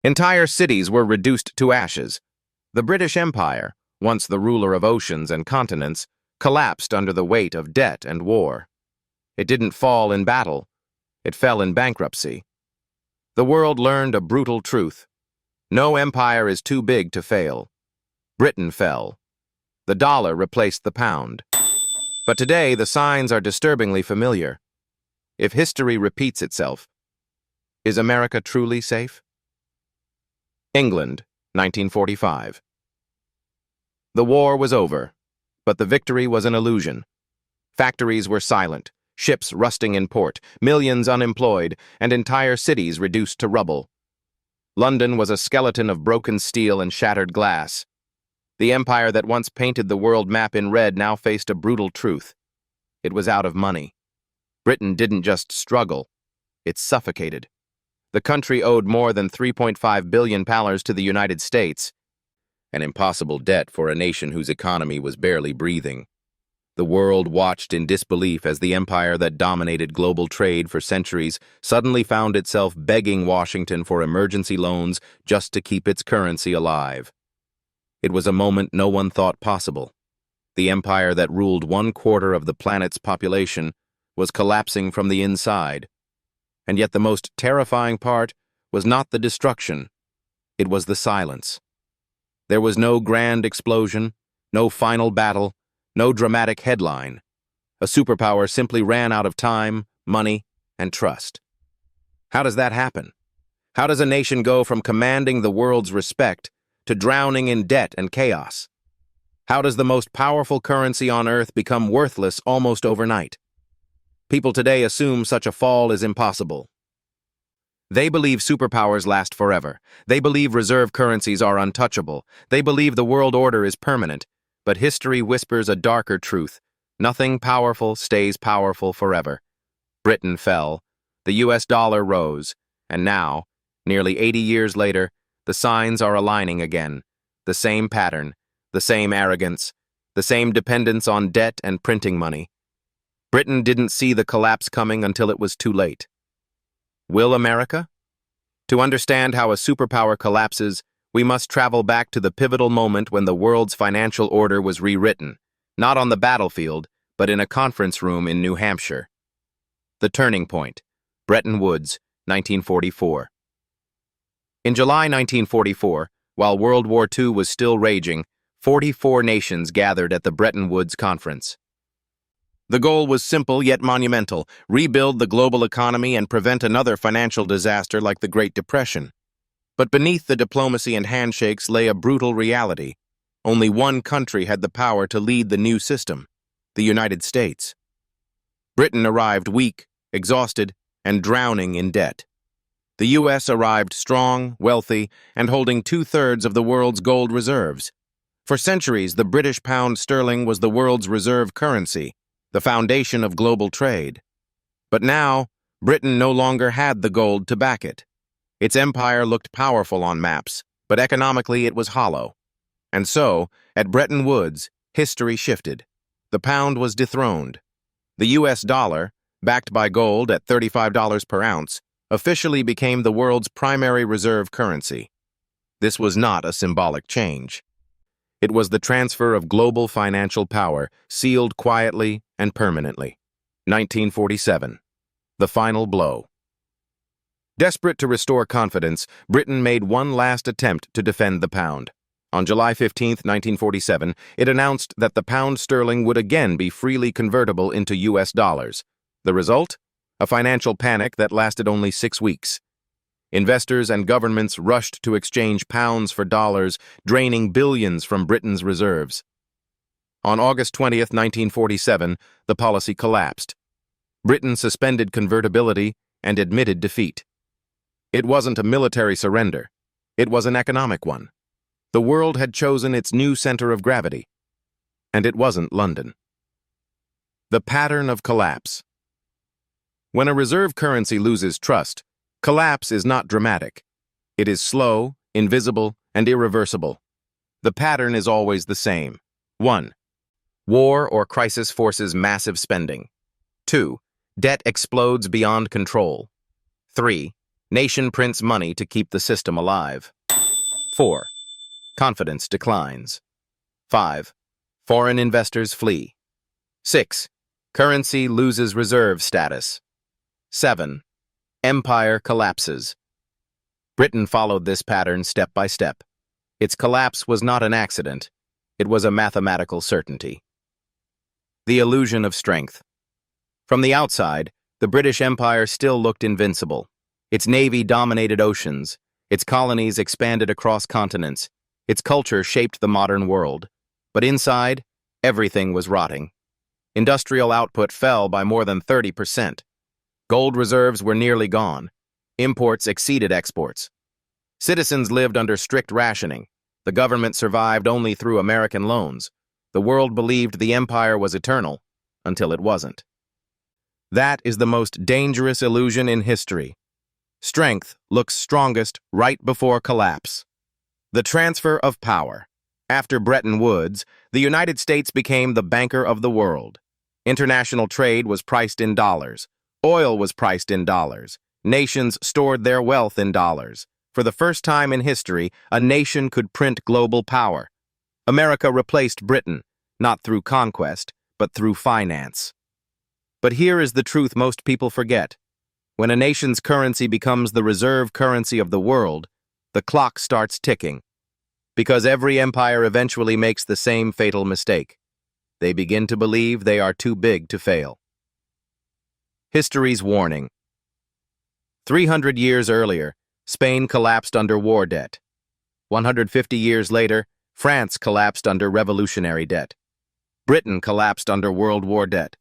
Entire cities were reduced to ashes. The British Empire, once the ruler of oceans and continents, collapsed under the weight of debt and war. It didn't fall in battle. It fell in bankruptcy. The world learned a brutal truth. No empire is too big to fail. Britain fell. The dollar replaced the pound. But today, the signs are disturbingly familiar. If history repeats itself, is America truly safe? England, 1945. The war was over, but the victory was an illusion. Factories were silent, ships rusting in port, millions unemployed, and entire cities reduced to rubble. London was a skeleton of broken steel and shattered glass. The empire that once painted the world map in red now faced a brutal truth. It was out of money. Britain didn't just struggle, it suffocated. The country owed more than £3.5 billion to the United States, an impossible debt for a nation whose economy was barely breathing. The world watched in disbelief as the empire that dominated global trade for centuries suddenly found itself begging Washington for emergency loans just to keep its currency alive. It was a moment no one thought possible. The empire that ruled 1/4 of the planet's population was collapsing from the inside. And yet the most terrifying part was not the destruction, it was the silence. There was no grand explosion, no final battle, no dramatic headline. A superpower simply ran out of time, money, and trust. How does that happen? How does a nation go from commanding the world's respect to drowning in debt and chaos? How does the most powerful currency on Earth become worthless almost overnight? People today assume such a fall is impossible. They believe superpowers last forever. They believe reserve currencies are untouchable. They believe the world order is permanent. But history whispers a darker truth. Nothing powerful stays powerful forever. Britain fell. The US dollar rose. And now, nearly 80 years later, the signs are aligning again. The same pattern, the same arrogance, the same dependence on debt and printing money. Britain didn't see the collapse coming until it was too late. Will America? To understand how a superpower collapses, we must travel back to the pivotal moment when the world's financial order was rewritten, not on the battlefield, but in a conference room in New Hampshire. The turning point, Bretton Woods, 1944. In July 1944, while World War II was still raging, 44 nations gathered at the Bretton Woods Conference. The goal was simple yet monumental: rebuild the global economy and prevent another financial disaster like the Great Depression. But beneath the diplomacy and handshakes lay a brutal reality. Only one country had the power to lead the new system: the United States. Britain arrived weak, exhausted, and drowning in debt. The U.S. arrived strong, wealthy, and holding 2/3 of the world's gold reserves. For centuries, the British pound sterling was the world's reserve currency, the foundation of global trade. But now, Britain no longer had the gold to back it. Its empire looked powerful on maps, but economically it was hollow. And so, at Bretton Woods, history shifted. The pound was dethroned. The US dollar, backed by gold at $35 per ounce, officially became the world's primary reserve currency. This was not a symbolic change. It was the transfer of global financial power, sealed quietly and permanently. 1947. The final blow. Desperate to restore confidence, Britain made one last attempt to defend the pound. On July 15, 1947, it announced that the pound sterling would again be freely convertible into US dollars. The result? A financial panic that lasted only 6 weeks. Investors and governments rushed to exchange pounds for dollars, draining billions from Britain's reserves. On August 20, 1947, the policy collapsed. Britain suspended convertibility and admitted defeat. It wasn't a military surrender. It was an economic one. The world had chosen its new center of gravity. And it wasn't London. The pattern of collapse. When a reserve currency loses trust, collapse is not dramatic. It is slow, invisible, and irreversible. The pattern is always the same. 1. War or crisis forces massive spending. 2. Debt explodes beyond control. 3. Nation prints money to keep the system alive. 4. Confidence declines. 5. Foreign investors flee. 6. Currency loses reserve status. 7. Empire collapses. Britain followed this pattern step by step. Its collapse was not an accident. It was a mathematical certainty. The illusion of strength. From the outside, the British Empire still looked invincible. Its navy dominated oceans. Its colonies expanded across continents. Its culture shaped the modern world. But inside, everything was rotting. Industrial output fell by more than 30%. Gold reserves were nearly gone. Imports exceeded exports. Citizens lived under strict rationing. The government survived only through American loans. The world believed the empire was eternal, until it wasn't. That is the most dangerous illusion in history. Strength looks strongest right before collapse. The transfer of power. After Bretton Woods, the United States became the banker of the world. International trade was priced in dollars. Oil was priced in dollars. Nations stored their wealth in dollars. For the first time in history, a nation could print global power. America replaced Britain, not through conquest, but through finance. But here is the truth most people forget. When a nation's currency becomes the reserve currency of the world, the clock starts ticking. Because every empire eventually makes the same fatal mistake. They begin to believe they are too big to fail. History's warning. 300 years earlier, Spain collapsed under war debt. 150 years later, France collapsed under revolutionary debt. Britain collapsed under World War debt.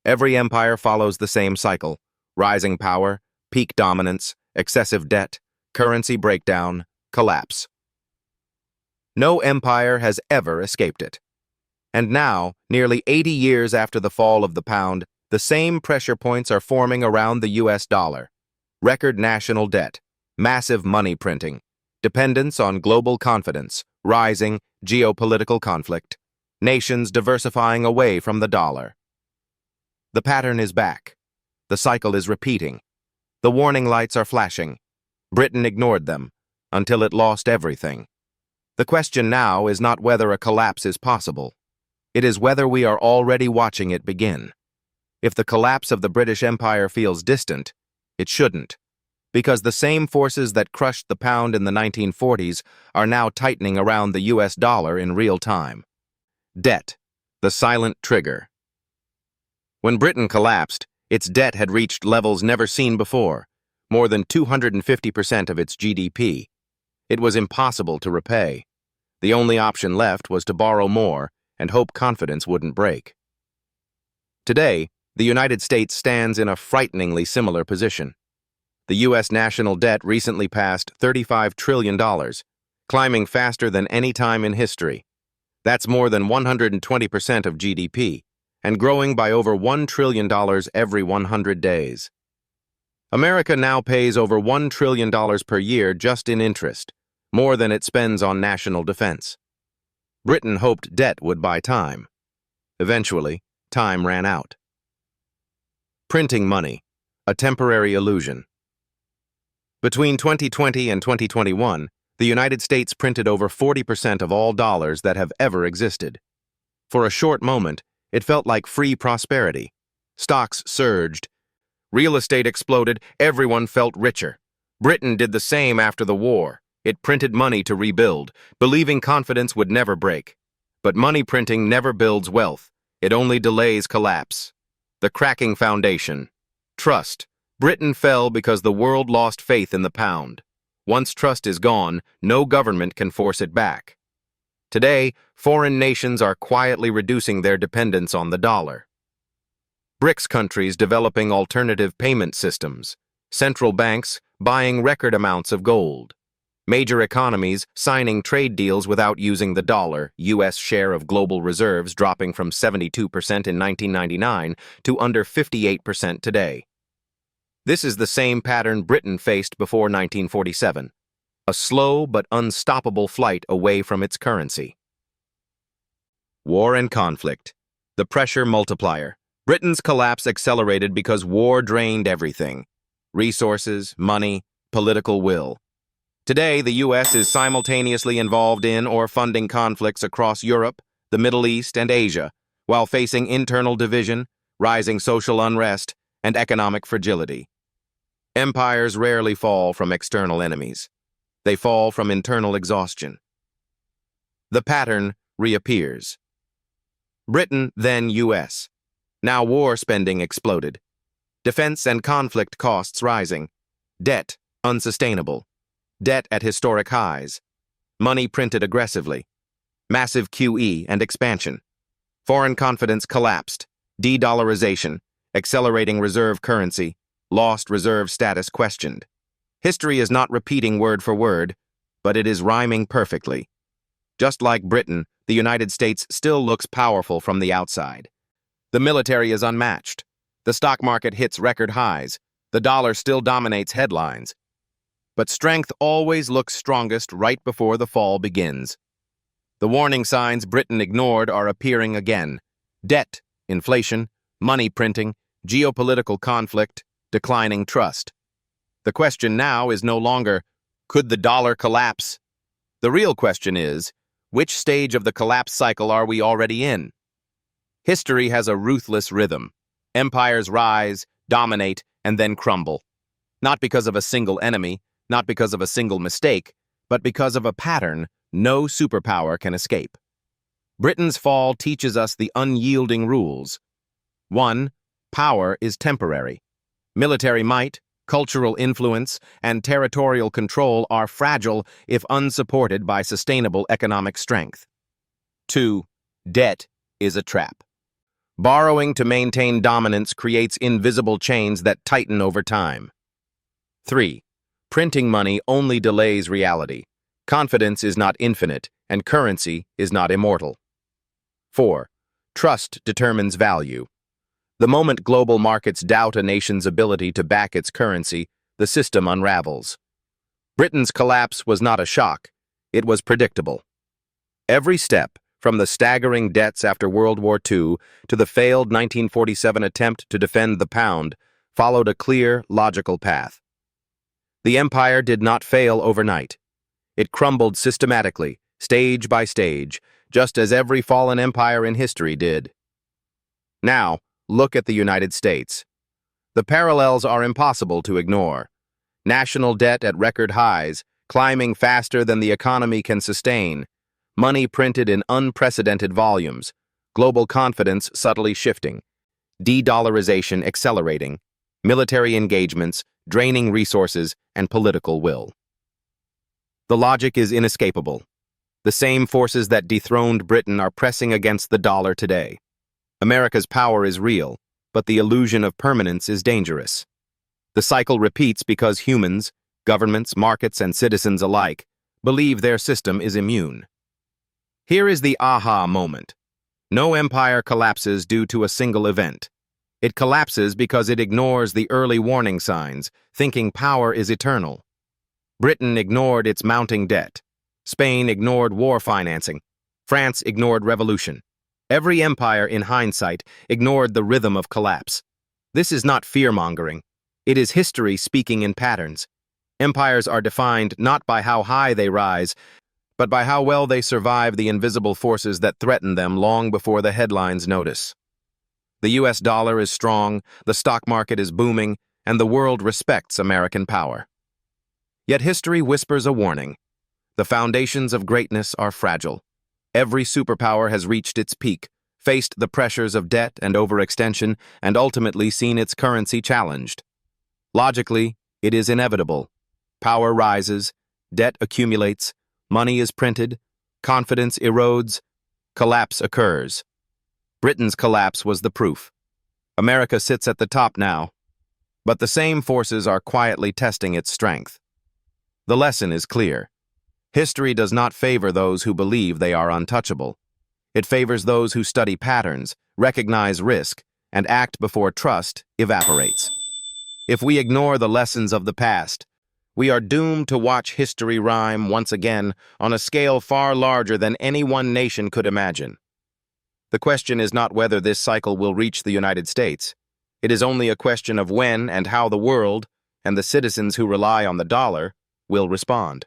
Every empire follows the same cycle: rising power, peak dominance, excessive debt, currency breakdown, collapse. No empire has ever escaped it. And now, nearly 80 years after the fall of the pound, the same pressure points are forming around the US dollar. Record national debt, massive money printing, dependence on global confidence, rising geopolitical conflict, nations diversifying away from the dollar. The pattern is back. The cycle is repeating. The warning lights are flashing. Britain ignored them until it lost everything. The question now is not whether a collapse is possible. It is whether we are already watching it begin. If the collapse of the British Empire feels distant, it shouldn't, because the same forces that crushed the pound in the 1940s are now tightening around the US dollar in real time. Debt, the silent trigger. When Britain collapsed, its debt had reached levels never seen before, more than 250% of its GDP. It was impossible to repay. The only option left was to borrow more and hope confidence wouldn't break. Today, the United States stands in a frighteningly similar position. The U.S. national debt recently passed $35 trillion, climbing faster than any time in history. That's more than 120% of GDP, and growing by over $1 trillion every 100 days. America now pays over $1 trillion per year just in interest, more than it spends on national defense. Britain hoped debt would buy time. Eventually, time ran out. Printing money, a temporary illusion. Between 2020 and 2021, the United States printed over 40% of all dollars that have ever existed. For a short moment, it felt like free prosperity. Stocks surged. Real estate exploded. Everyone felt richer. Britain did the same after the war. It printed money to rebuild, believing confidence would never break. But money printing never builds wealth. It only delays collapse. The cracking foundation. Trust. Britain fell because the world lost faith in the pound. Once trust is gone, no government can force it back. Today, foreign nations are quietly reducing their dependence on the dollar. BRICS countries developing alternative payment systems. Central banks buying record amounts of gold. Major economies signing trade deals without using the dollar, U.S. share of global reserves dropping from 72% in 1999 to under 58% today. This is the same pattern Britain faced before 1947, a slow but unstoppable flight away from its currency. War and conflict, the pressure multiplier. Britain's collapse accelerated because war drained everything: resources, money, political will. Today, the U.S. is simultaneously involved in or funding conflicts across Europe, the Middle East, and Asia, while facing internal division, rising social unrest, and economic fragility. Empires rarely fall from external enemies. They fall from internal exhaustion. The pattern reappears. Britain, then U.S. Now war spending exploded. Defense and conflict costs rising. Debt unsustainable. Debt at historic highs. Money printed aggressively. Massive QE and expansion. Foreign confidence collapsed. De-dollarization. Accelerating reserve currency. Lost reserve status questioned. History is not repeating word for word, but it is rhyming perfectly. Just like Britain, the United States still looks powerful from the outside. The military is unmatched. The stock market hits record highs. The dollar still dominates headlines. But strength always looks strongest right before the fall begins. The warning signs Britain ignored are appearing again. Debt, inflation, money printing, geopolitical conflict, declining trust. The question now is no longer, could the dollar collapse? The real question is, which stage of the collapse cycle are we already in? History has a ruthless rhythm. Empires rise, dominate, and then crumble. Not because of a single enemy, not because of a single mistake, but because of a pattern no superpower can escape. Britain's fall teaches us the unyielding rules. 1. Power is temporary. Military might, cultural influence, and territorial control are fragile if unsupported by sustainable economic strength. 2. Debt is a trap. Borrowing to maintain dominance creates invisible chains that tighten over time. 3. Printing money only delays reality. Confidence is not infinite, and currency is not immortal. 4. Trust determines value. The moment global markets doubt a nation's ability to back its currency, the system unravels. Britain's collapse was not a shock. It was predictable. Every step, from the staggering debts after World War II to the failed 1947 attempt to defend the pound, followed a clear, logical path. The empire did not fail overnight. It crumbled systematically, stage by stage, just as every fallen empire in history did. Now, look at the United States. The parallels are impossible to ignore. National debt at record highs, climbing faster than the economy can sustain, money printed in unprecedented volumes, global confidence subtly shifting, de-dollarization accelerating, military engagements draining resources and political will. The logic is inescapable. The same forces that dethroned Britain are pressing against the dollar today. America's power is real, but the illusion of permanence is dangerous. The cycle repeats because humans, governments, markets, and citizens alike believe their system is immune. Here is the aha moment. No empire collapses due to a single event. It collapses because it ignores the early warning signs, thinking power is eternal. Britain ignored its mounting debt. Spain ignored war financing. France ignored revolution. Every empire, in hindsight, ignored the rhythm of collapse. This is not fear-mongering. It is history speaking in patterns. Empires are defined not by how high they rise, but by how well they survive the invisible forces that threaten them long before the headlines notice. The U.S. dollar is strong, the stock market is booming, and the world respects American power. Yet history whispers a warning. The foundations of greatness are fragile. Every superpower has reached its peak, faced the pressures of debt and overextension, and ultimately seen its currency challenged. Logically, it is inevitable. Power rises, debt accumulates, money is printed, confidence erodes, collapse occurs. Britain's collapse was the proof. America sits at the top now, but the same forces are quietly testing its strength. The lesson is clear. History does not favor those who believe they are untouchable. It favors those who study patterns, recognize risk, and act before trust evaporates. If we ignore the lessons of the past, we are doomed to watch history rhyme once again on a scale far larger than any one nation could imagine. The question is not whether this cycle will reach the United States. It is only a question of when and how the world, and the citizens who rely on the dollar will respond.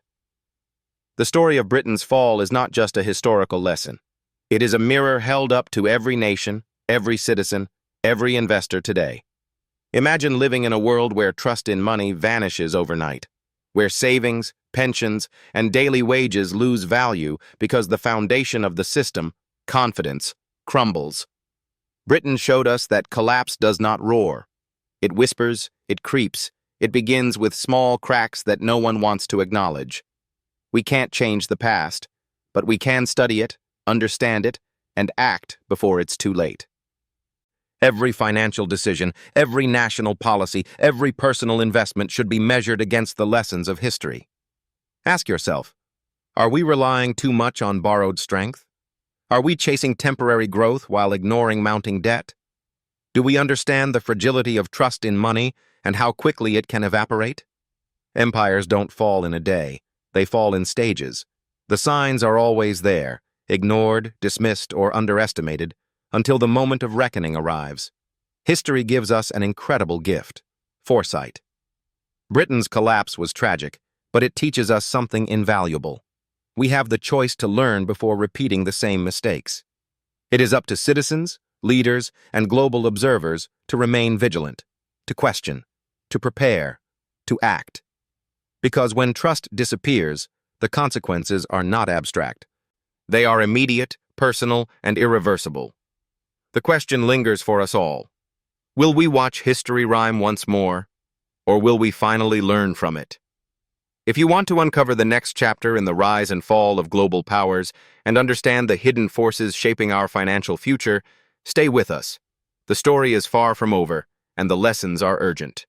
The story of Britain's fall is not just a historical lesson. It is a mirror held up to every nation, every citizen, every investor today. Imagine living in a world where trust in money vanishes overnight, where savings, pensions, and daily wages lose value because the foundation of the system, confidence, crumbles. Britain showed us that collapse does not roar. It whispers, it creeps, it begins with small cracks that no one wants to acknowledge. We can't change the past, but we can study it, understand it, and act before it's too late. Every financial decision, every national policy, every personal investment should be measured against the lessons of history. Ask yourself, are we relying too much on borrowed strength? Are we chasing temporary growth while ignoring mounting debt? Do we understand the fragility of trust in money and how quickly it can evaporate? Empires don't fall in a day. They fall in stages. The signs are always there, ignored, dismissed, or underestimated, until the moment of reckoning arrives. History gives us an incredible gift: foresight. Britain's collapse was tragic, but it teaches us something invaluable. We have the choice to learn before repeating the same mistakes. It is up to citizens, leaders, and global observers to remain vigilant, to question, to prepare, to act. Because when trust disappears, the consequences are not abstract. They are immediate, personal, and irreversible. The question lingers for us all. Will we watch history rhyme once more, or will we finally learn from it? If you want to uncover the next chapter in the rise and fall of global powers and understand the hidden forces shaping our financial future, stay with us. The story is far from over, and the lessons are urgent.